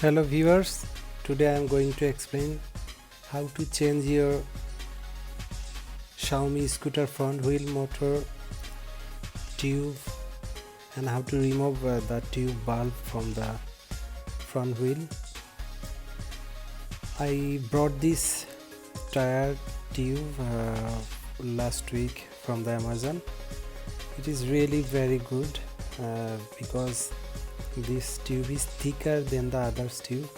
Hello viewers, today I am going to explain how to change your Xiaomi scooter front wheel motor tube and how to remove the tube bulb from the front wheel. I brought this tire tube last week from the Amazon. It is really very good because this tube is thicker than the other tube.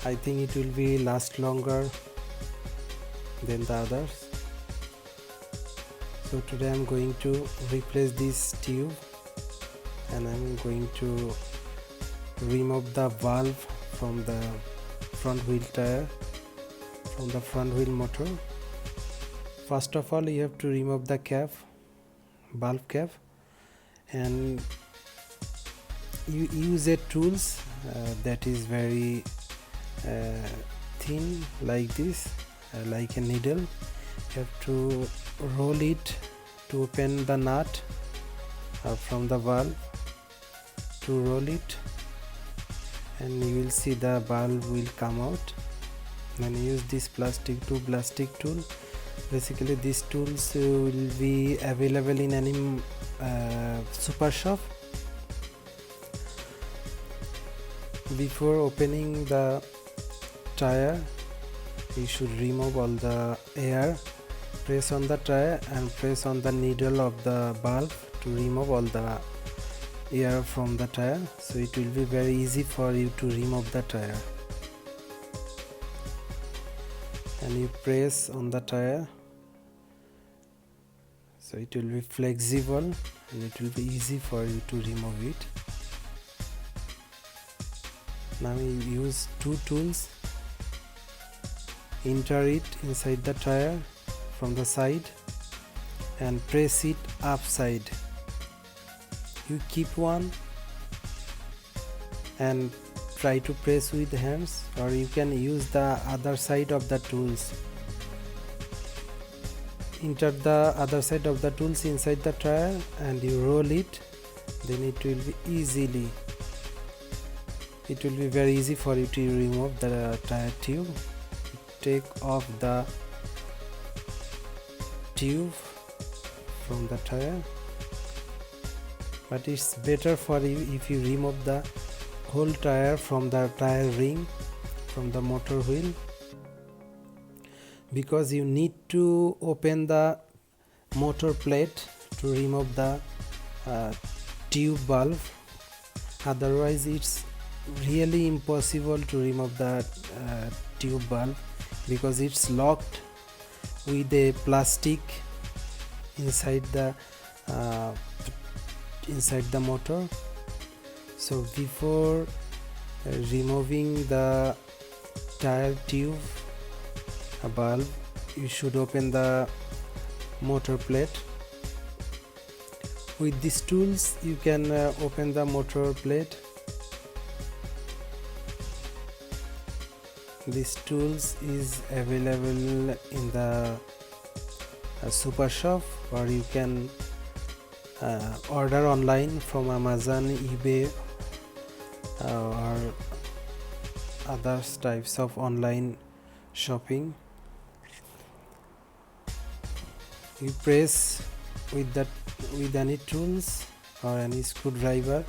I think it will be last longer than the others. So today I'm going to replace this tube and I'm going to remove the valve from the front wheel tire, from the front wheel motor. First of all, you have to remove the cap, valve cap, and you use a tools that is very thin like this, like a needle. You have to roll it to open the nut from the valve, to roll it, and you will see the valve will come out. Then use this plastic tool. Basically these tools will be available in any super shop. Before opening the tire, you should remove all the air. Press on the tire and press on the needle of the valve to remove all the air from the tire, so it will be very easy for you to remove the tire. And you press on the tire, so it will be flexible and it will be easy for you to remove it. Now you use two tools. Enter it inside the tire from the side and press it upside. You keep one and try to press with hands, or you can use the other side of the tools. Enter the other side of the tools inside the tire and you roll it, then it will be very easy for you to remove the tire tube. Take off the tube from the tire, but it's better for you if you remove the whole tire from the tire ring, from the motor wheel, because you need to open the motor plate to remove the tube valve. Otherwise it's really impossible to remove the tube valve, because it's locked with a plastic inside the motor. So before removing the tire tube valve, you should open the motor plate. With these tools you can open the motor plate. These tools is available in the super shop, or you can order online from Amazon, eBay, or other types of online shopping. You press with any tools or any screwdriver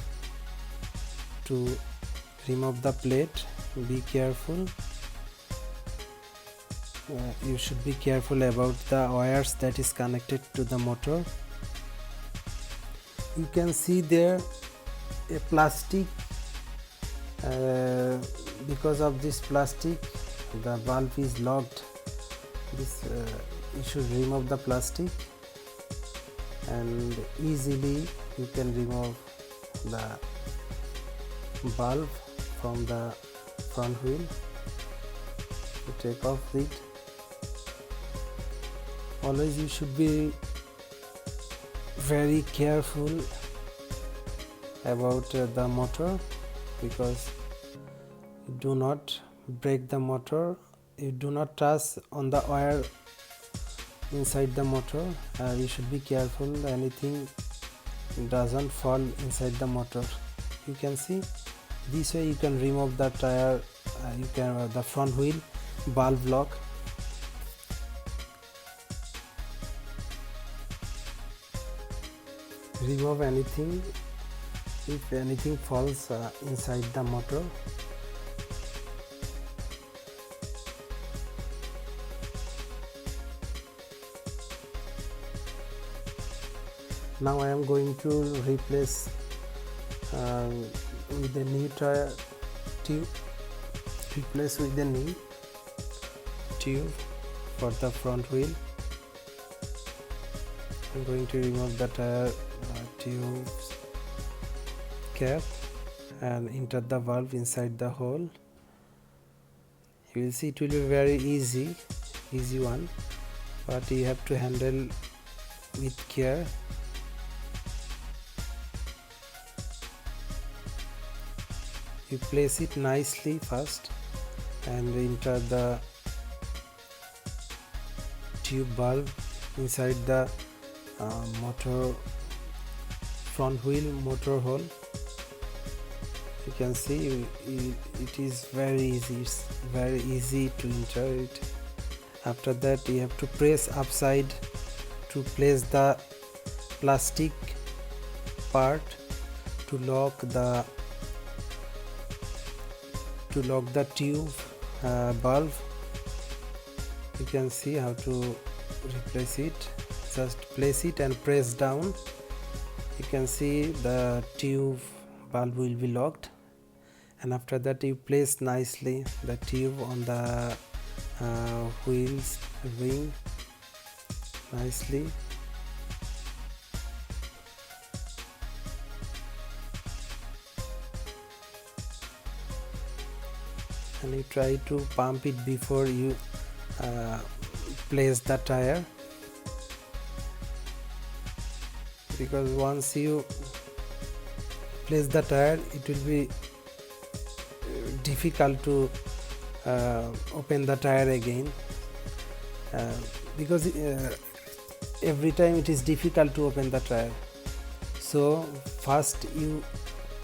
to remove the plate. Be careful. You should be careful about the wires that is connected to the motor. You can see there a plastic. Because of this plastic, the valve is locked. You should remove the plastic, and easily you can remove the valve from the front wheel. You take off it. Always you should be very careful about the motor, because do not break the motor. You do not touch on the wire inside the motor. You should be careful anything doesn't fall inside the motor. You can see This way you can remove the tire, you can the front wheel valve lock. Remove anything if anything falls inside the motor. Now I am going to replace with the new tire tube. Replace with the new tube for the front wheel. I'm going to remove the tire tube cap and insert the valve inside the hole. You will see it will be very easy one, but you have to handle with care. You place it nicely first and enter the tube valve inside the motor front wheel motor hole. You can see it is very easy. It's very easy to enter it. After that you have to press upside to place the plastic part to lock the tube valve. You can see how to replace it. Just place it and press down. You can see the tube valve will be locked, and after that you place nicely the tube on the wheels ring nicely. And you try to pump it before you place the tire, because once you place the tire it will be difficult to open the tire again, because every time it is difficult to open the tire. So first you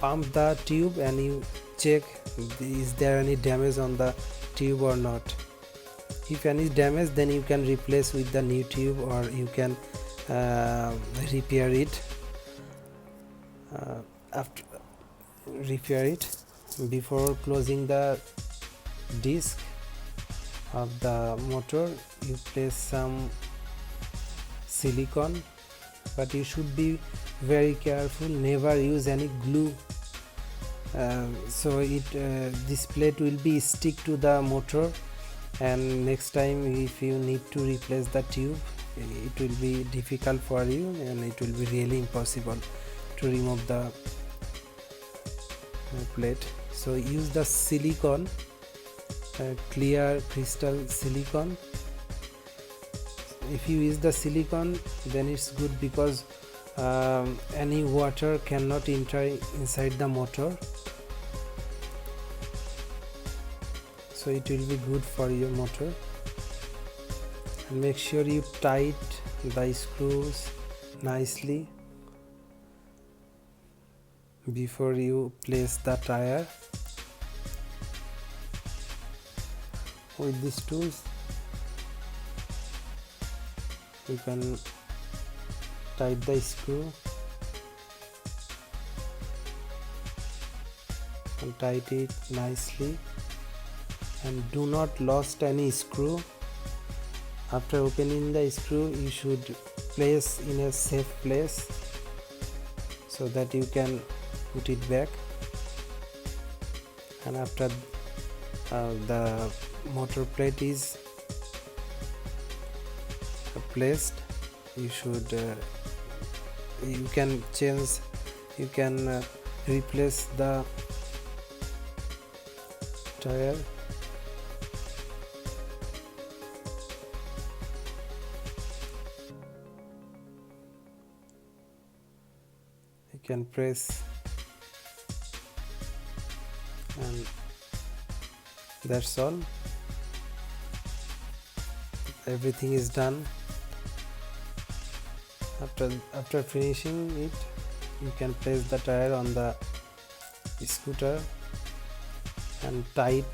pump the tube and you check is there any damage on the tube or not. If any damage, then you can replace with the new tube, or you can repair it. After repair it, before closing the disc of the motor, you place some silicone, but you should be very careful. Never use any glue. So this plate will be stick to the motor, and next time if you need to replace the tube, it will be difficult for you, and it will be really impossible to remove the plate. So use the silicone, clear crystal silicone. If you use the silicone, then it's good, because any water cannot enter inside the motor, so it will be good for your motor. And make sure you tight the screws nicely before you place the tire. With these tools you can tight the screw and tight it nicely, and do not lost any screw. After opening the screw, you should place in a safe place so that you can put it back. And after the motor plate is placed, you should you can replace the tire. You can press, and that's all. Everything is done. After finishing it, you can place the tire on the scooter and tight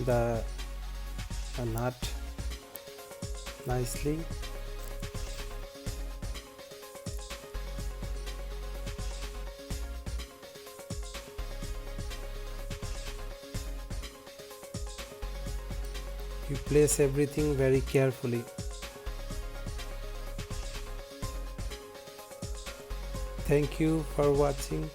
the nut nicely. You place everything very carefully. Thank you for watching.